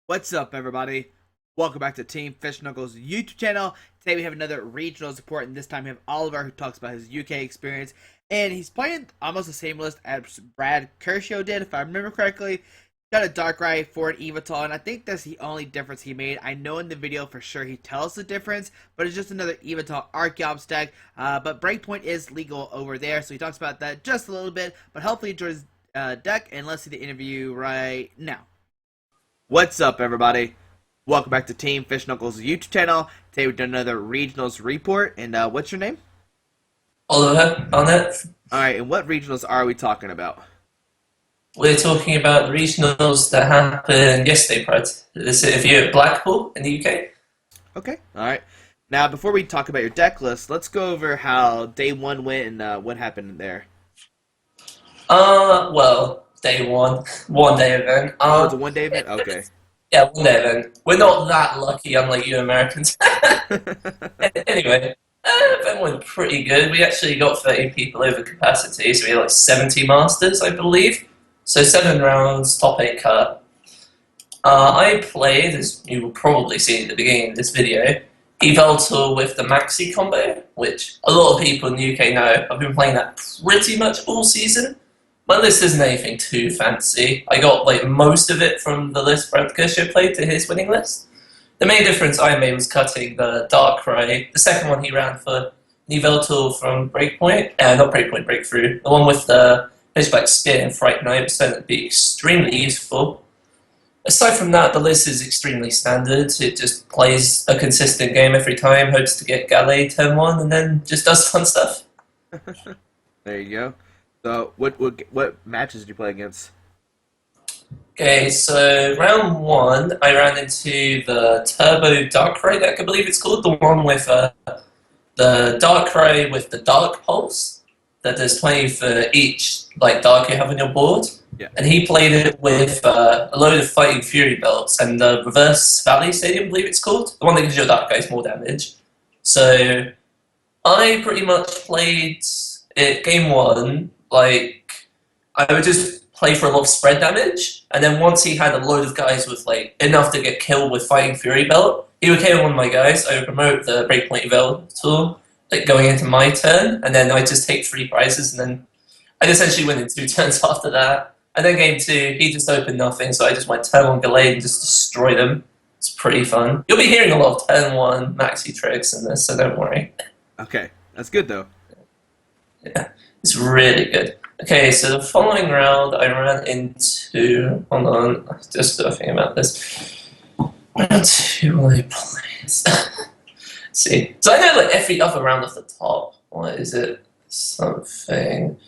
What's up, everybody? Welcome back to Team Fish Knuckles YouTube channel. Today we have another regional support, and this time we have Oliver, who talks about his UK experience. And he's playing almost the same list as Brad Kershaw did, if I remember correctly. Got a Darkrai for an Yveltal, and I think that's the only difference he made. I know in the video for sure he tells the difference, but it's just another Yveltal Archeops deck. But Breakpoint is legal over there, so he talks about that just a little bit. But hopefully you enjoy his deck, and let's see the interview right now. What's up, everybody? Welcome back to Team Fish Knuckles YouTube channel. Today we've done another regionals report, and what's your name? Oliver, Barnett. Alright, and what regionals are we talking about? We're talking about the regionals that happened yesterday, Brad. This is if you're at Blackpool in the UK. Okay, alright. Now, before we talk about your deck list, let's go over how day one went and what happened there. Well, day one, 1 day event. Oh, it's a one-day event? Okay. Yeah, 1 day event. We're not that lucky, unlike you Americans. Anyway, event went pretty good. We actually got 30 people over capacity, so we had like 70 masters, I believe. So 7 rounds, top 8 cut. I played, as you will probably see at the beginning of this video, Yveltal with the Maxi combo, which a lot of people in the UK know. I've been playing that pretty much all season. My list isn't anything too fancy. I got like most of it from the list Brad Kershaw played to his winning list. The main difference I made was cutting the Darkrai. The second one he ran for Yveltal from Breakpoint, not Breakpoint, Breakthrough. The one with the Pitchback Spear and Fright Knight was found to be extremely useful. Aside from that, the list is extremely standard. It just plays a consistent game every time, hopes to get Galley turn 1, and then just does fun stuff. There you go. So, what matches did you play against? Okay, so round 1, I ran into the Turbo Darkrai deck, I believe it's called, the one with the Darkrai with the Dark Pulse. That there's 20 for each like dark you have on your board. Yeah. And he played it with a load of Fighting Fury belts and the Reverse Valley Stadium, I believe it's called. The one that gives your dark guys more damage. So I pretty much played it game 1, like I would just play for a lot of spread damage, and then once he had a load of guys with like enough to get killed with Fighting Fury belt, he would kill one of my guys. I would promote the Breakpoint Yveltal, like going into my turn, and then I just take 3 prizes, and then I'd essentially win in 2 turns after that. And then game 2, he just opened nothing, so I just went turn 1 Gallade and just destroy them. It's pretty fun. You'll be hearing a lot of turn 1 maxi tricks in this, so don't worry. Okay, that's good though. Yeah, it's really good. Okay, so the following round I ran into, hold on, just think about this. Round 2 I played. See, so I know like every other round off the top. What is it? Something.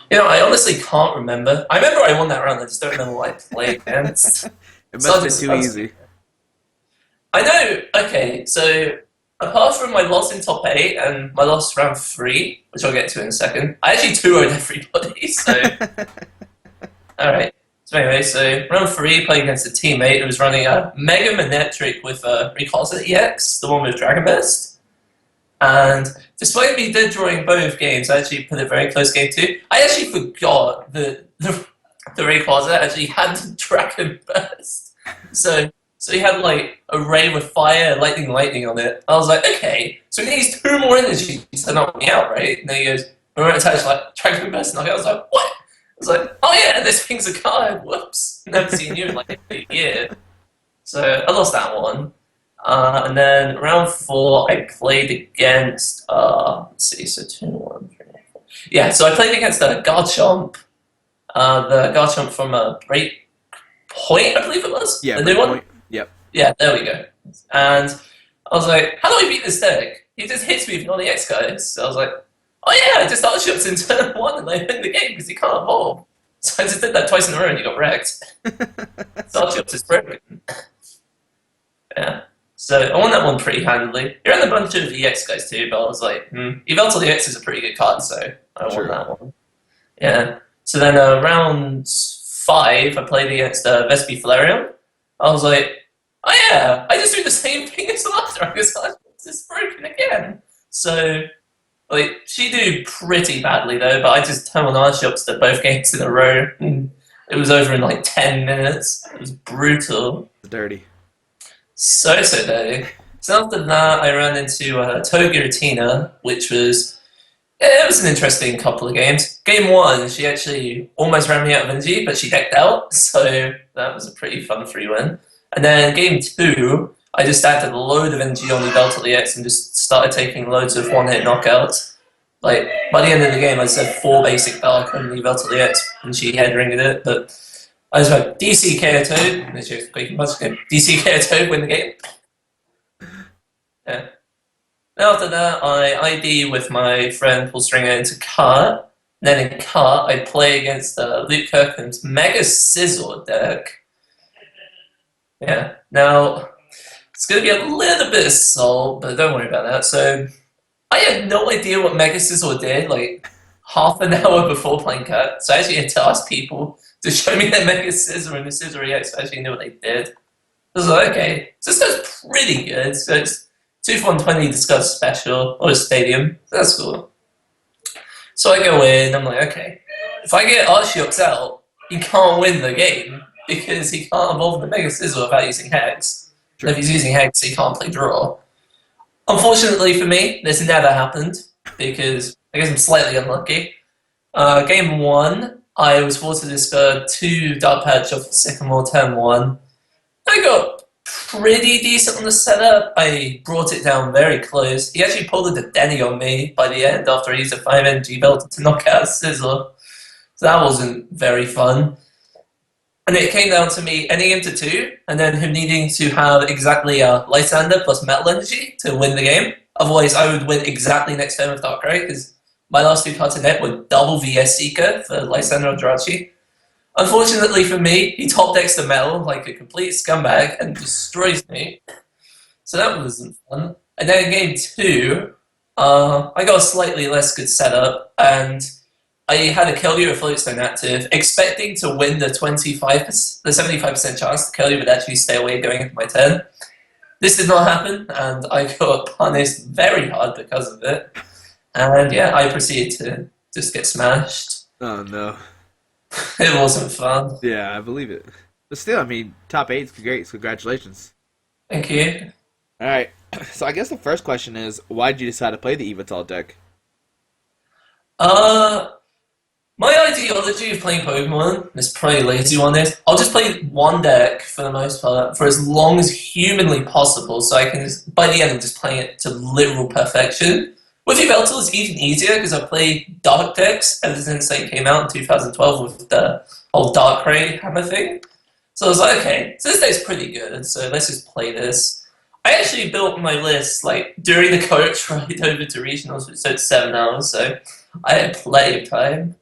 You know, I honestly can't remember. I remember I won that round. I just don't remember what I played against. It must have been too easy. I know. Okay, so apart from my loss in top 8 and my loss round 3, which I'll get to in a second, I actually 2-0'd everybody. So, all right. So anyway, so round 3, playing against a teammate who was running a Mega Manectric with a Rayquaza EX, the one with Dragon Burst. And despite me dead drawing both games, I actually put a very close game 2. I actually forgot that the Rayquaza actually had the Dragon Burst. So he had like a ray with fire, lightning on it. I was like, okay, so he needs 2 more energies to knock me out, right? And then he goes, we're attached like Dragon Burst, and I was like, what? I was like, oh yeah, this thing's a card. Whoops. Never seen you in like a year. So I lost that one. And then round 4, I played against, let's see, so 2, 1, 3, 4. Yeah, so I played against Garchomp. The Garchomp from Breakpoint, I believe it was. Yeah, the new one. Yep. Yeah, there we go. And I was like, how do I beat this deck? He just hits me with all the X guys. So I was like, oh yeah, I just Archeops in turn 1 and I win the game because he can't evolve. So I just did that twice in a row and you got wrecked. So Archeops is broken. Yeah. So I won that one pretty handily. He ran a bunch of EX guys too, but I was like, Yveltal EX is a pretty good card, so I won that one. Yeah. So then round 5, I played against Vespi Flareon. I was like, oh yeah, I just do the same thing as last round because Archeops is broken again. So like, she did pretty badly though, but I just turned on Archeops to both games in a row and It was over in like 10 minutes. It was brutal. Dirty. So dirty. So after that, I ran into Toga, which was yeah, it was an interesting couple of games. Game one, she actually almost ran me out of energy, but she decked out, so that was a pretty fun free win. And then game two, I just added a load of energy on Yveltal EX and just started taking loads of one-hit knockouts. Like, by the end of the game, I said 4 basic dark on Yveltal EX, and she head-ringed it, but I was like, DC KO Toad, and she was quite much good. DC KO Toad, win the game. Yeah. After that, I ID with my friend Paul Stringer into Cart. Then in Cart, I play against Luke Kirkham's Mega Scizor deck. Yeah. Now, it's going to be a little bit of salt, but don't worry about that. So, I had no idea what Mega Scizor did, like, half an hour before playing Cart. So I actually had to ask people to show me their Mega Scizor and the Scizor EX so I actually knew what they did. I was like, okay, so this goes pretty good. So it's 2 for 120 Discuss Special, or a Stadium. That's cool. So I go in, I'm like, okay, if I get Archeops out, he can't win the game because he can't evolve the Mega Scizor without using Hex. Sure. And if he's using Hex, he can't play Draw. Unfortunately for me, this never happened because I guess I'm slightly unlucky. Game one, I was forced to discard 2 Dark Patch off Sycamore turn 1. I got pretty decent on the setup. I brought it down very close. He actually pulled a Denny on me by the end after I used a 5 energy belt to knock out Scizor. So that wasn't very fun. And it came down to me ending into 2, and then him needing to have exactly a Lysander plus Metal Energy to win the game. Otherwise, I would win exactly next turn with Darkrai, because my last 2 cards in deck were double VS Seeker for Lysander and Jirachi. Unfortunately for me, he top decks the Metal like a complete scumbag and destroys me. So that wasn't fun. And then in game 2, I got a slightly less good setup, and I had a Keldeo with Floatstone active, expecting to win the 75% chance the Keldeo would actually stay away going into my turn. This did not happen, and I got punished very hard because of it. And yeah, I proceeded to just get smashed. Oh no. It wasn't fun. Yeah, I believe it. But still, I mean, top 8's great. So congratulations. Thank you. All right. So I guess the first question is, why did you decide to play the Yveltal deck? My ideology of playing Pokemon is probably lazy on this. I'll just play one deck for the most part for as long as humanly possible, so I can just, by the end, I'm just playing it to literal perfection. With Yveltal, it's even easier because I played Dark decks ever since they came out in 2012 with the whole Darkrai hammer thing. So I was like, okay, so this deck's pretty good, so let's just play this. I actually built my list like during the coach ride over to regionals, which took 7 hours, so I had plenty of time.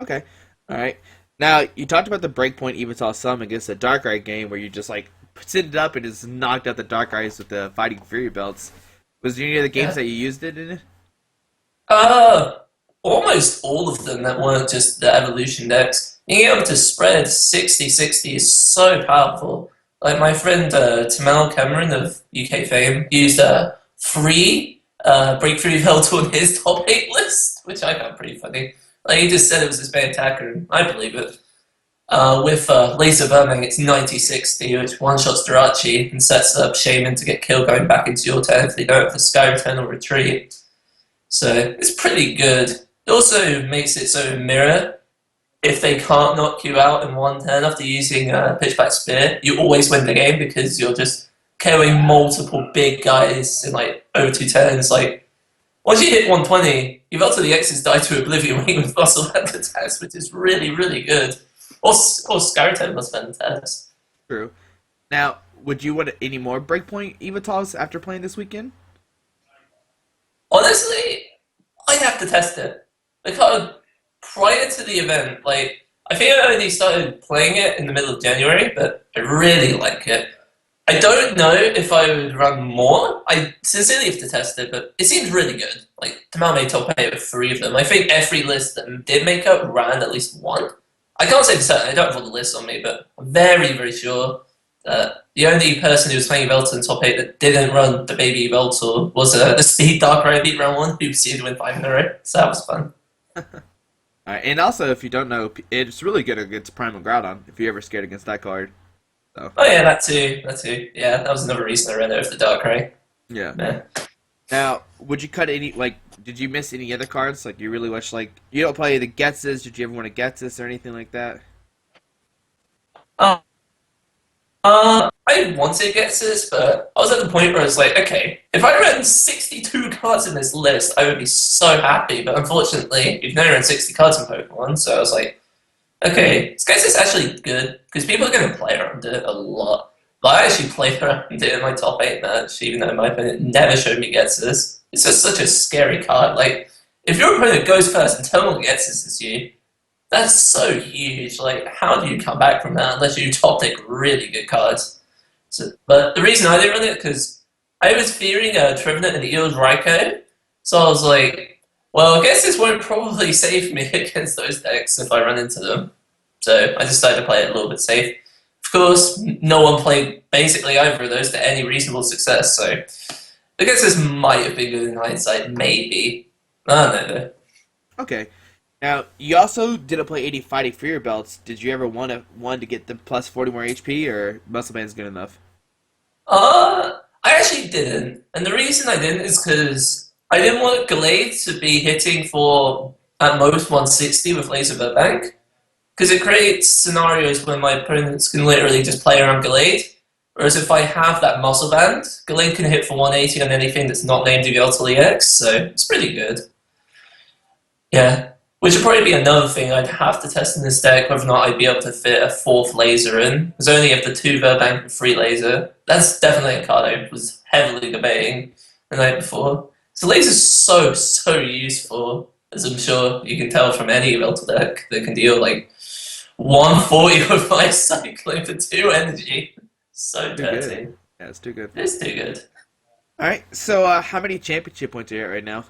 Okay. All right. Now, you talked about the Breakpoint Yveltal Summon against the Darkrai game where you just, like, sit it up and just knocked out the Darkrai's with the Fighting Fury belts. Was there any of the games that you used it in? Almost all of them that weren't just the evolution decks. Being able to spread 60-60 is so powerful. Like my friend Tamal Cameron of UK fame used a free Breakthrough Yveltal on his top 8 list, which I found pretty funny. Like he just said it was his main attacker, and I believe it. With Laser Verming, it's 90-60, which one-shots Jirachi and sets up Shaman to get killed going back into your turn if they don't have the Sky Return or Retreat. So it's pretty good. It also makes it so Mirror, if they can't knock you out in one turn after using Pitchback Spear, you always win the game because you're just KOing multiple big guys in like over 2 turns. Like once you hit 120, Yveltal the X's die to Oblivion with Muscle Band attacks, which is really, really good. Or Skyreturn plus Fantas. True. Now, would you want any more Breakpoint Yveltals after playing this weekend? Honestly, I'd have to test it. Because prior to the event, like, I think I only started playing it in the middle of January, but I really like it. I don't know if I would run more. I sincerely have to test it, but it seems really good. Like, Tamal made top 8 with 3 of them. I think every list that did make up ran at least 1. I can't say for certain, I don't have all the lists on me, but I'm very, very sure that the only person who was playing Yveltal in top 8 that didn't run the baby Yveltal was the Speed Darkrai beat round 1 who proceeded to win 5 in a row, so that was fun. And also, if you don't know, it's really good against Primal Groudon if you're ever scared against that card. So Oh yeah, that too. That too. Yeah, that was another reason I ran over the Darkrai. yeah. Yeah. Now, would you cut any like? Did you miss any other cards? Like you really wish like you don't play the Getses? Did you ever want to Getses or anything like that? Uh, I wanted to get to this, but I was at the point where I was like, okay, if I ran 62 cards in this list, I would be so happy. But unfortunately, you've never run 60 cards in Pokemon, so I was like, okay, this guy's is actually good because people are going to play around it a lot. But I actually played around it in my top 8 match, even though my opponent never showed me Getsus. It's just such a scary card. Like, if your opponent goes first and Terminal Getsus is you, that's so huge. Like, how do you come back from that unless you top deck really good cards? So, but the reason I didn't run it because I was fearing Trevenant and Eels Raikou, so I was like, well, I guess this won't probably save me against those decks if I run into them. So I decided to play it a little bit safe. Of course, no one played basically either of those to any reasonable success, so I guess this might have been good in hindsight, maybe. I don't know though. Okay. Now you also didn't play 80 fighting for your belts. Did you ever want to get the plus 40 more HP or Muscle Band's good enough? I actually didn't, and the reason I didn't is because I didn't want Gallade to be hitting for at most 160 with Laser Burbank, because it creates scenarios where my opponents can literally just play around Gallade. Whereas if I have that Muscle Band, Gallade can hit for 180 on anything that's not named Yveltal EX, so it's pretty good. Yeah. Which would probably be another thing I'd have to test in this deck, whether or not I'd be able to fit a 4th laser in. Because I only have the 2 Verbank and 3 laser. That's definitely a card I was heavily debating the night before. So laser's so useful, as I'm sure you can tell from any Yveltal deck that can deal like 140 with my cycling for 2 energy. So Too dirty. good. Yeah, it's too good. It's too good. All right. So how many championship points are you at right now?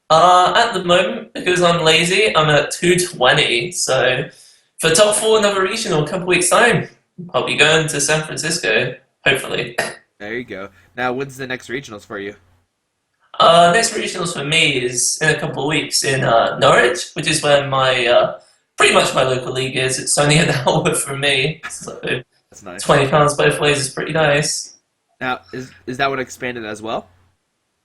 At the moment, because I'm lazy, I'm at 220. So for top 4 another regional in a couple weeks' time, I'll be going to San Francisco, hopefully. There you go. Now, when's the next regionals for you? Next regionals for me is in a couple of weeks in Norwich, which is where my pretty much my local league is. It's only an hour from me, so That's nice. £20 both ways is pretty nice. Now, is that one expanded as well?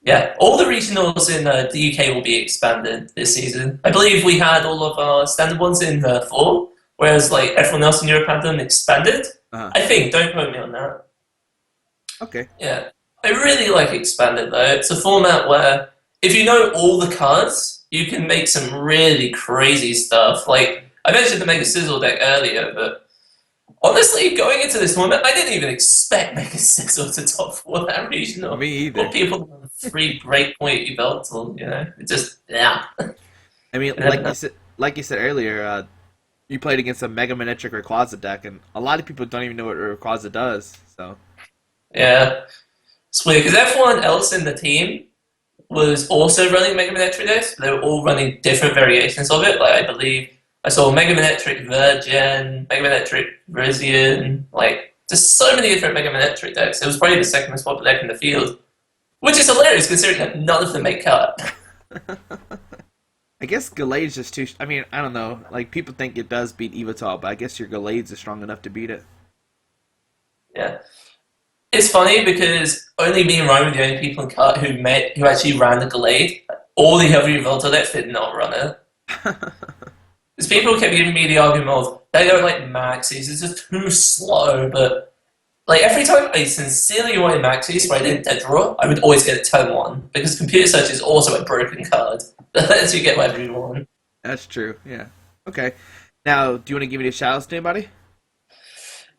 Yeah, all the regionals in the UK will be expanded this season. I believe we had all of our standard ones in fall, whereas like everyone else in Europe had them expanded. Uh-huh. I think. Don't quote me on that. Okay. Yeah, I really like expanded though. It's a format where if you know all the cards, you can make some really crazy stuff. Like I mentioned the Mega Sizzle deck earlier, but honestly, going into this tournament, I didn't even expect Mega Sizzle to top 4 that regional. Me either. Or people on 3 breakpoint Yveltal, you know? It just, yeah. I mean, like you said earlier, you played against a Mega Manetric Rayquaza deck, and a lot of people don't even know what Rayquaza does. So Yeah. It's weird, because everyone else in the team was also running Mega Manetric decks, but they were all running different variations of it. Like, I believe I saw Mega Manetric Virgin, Mega Manetric Virizion, like, just so many different Mega Manetric decks. It was probably the second most popular deck in the field. Which is hilarious, considering that none of them make cut. I guess Gallade's just too. I mean, I don't know. Like people think it does beat Yveltal, but I guess your Gallades is strong enough to beat it. Yeah. It's funny because only me and Ryan were the only people in cut who actually ran the Gallade. All the other Yveltal decks did not run it. Because people kept giving me the argument of, they don't like Maxis, it's just too slow, but like every time I sincerely wanted Maxis where I didn't dead draw, I would always get a 10-1, because Computer Search is also a broken card that lets you get whatever you want. That's true, yeah. Okay. Now, do you want to give me the shout outs to anybody?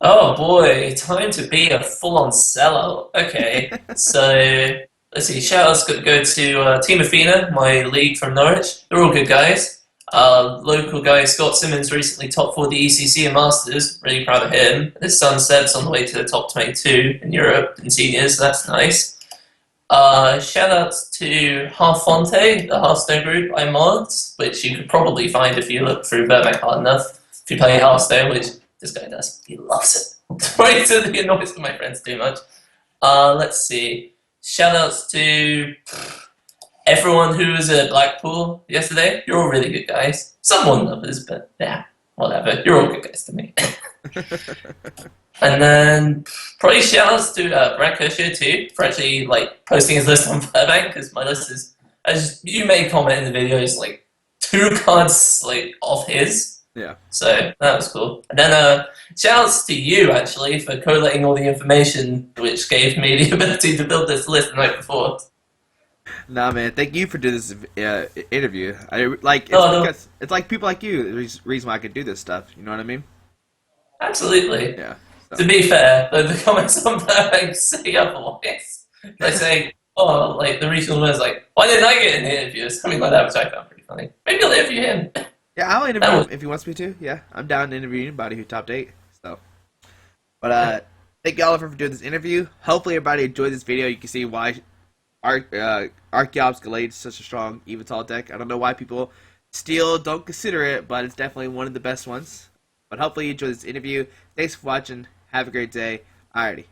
Oh boy, time to be a full-on sellout. Okay, so let's see, shout-outs go to Team Athena, my league from Norwich. They're all good guys. Local guy Scott Simmons recently top 4 the ECC and Masters. Really proud of him. His son Seb's on the way to the top 22 in Europe in seniors, so that's nice. Shout outs to Halfonte, the Hearthstone group I mod, which you could probably find if you look through Burbank hard enough. If you play Hearthstone, which this guy does, he loves it. Sorry to the annoys of my friends too much. Let's see. Shout outs to everyone who was at Blackpool yesterday. You're all really good guys. Some more than others, but yeah, whatever. You're all good guys to me. And then probably shoutouts to Brad Kershaw too for actually like posting his list on Fairbank, because my list is, as you may comment in the video, is like 2 cards like off his. Yeah. So that was cool. And then shoutouts to you actually for collating all the information, which gave me the ability to build this list the night before. Nah, man. Thank you for doing this interview. I like it's Oh, no. because it's like people like you. The reason why I could do this stuff. You know what I mean? Absolutely. Yeah. So. To be fair, the comments on Fairbank say otherwise. They say, oh, like the regional winner's like, why didn't I get any interviews? Something like that, which I found pretty funny. Maybe I'll interview him. Yeah, I'll interview him if he wants me to. Yeah, I'm down to interview anybody who topped 8. So, but thank you all for doing this interview. Hopefully, everybody enjoyed this video. You can see why Archeops Gallade is such a strong Yveltal deck. I don't know why people still don't consider it, but it's definitely one of the best ones. But hopefully, you enjoyed this interview. Thanks for watching. Have a great day. Alrighty.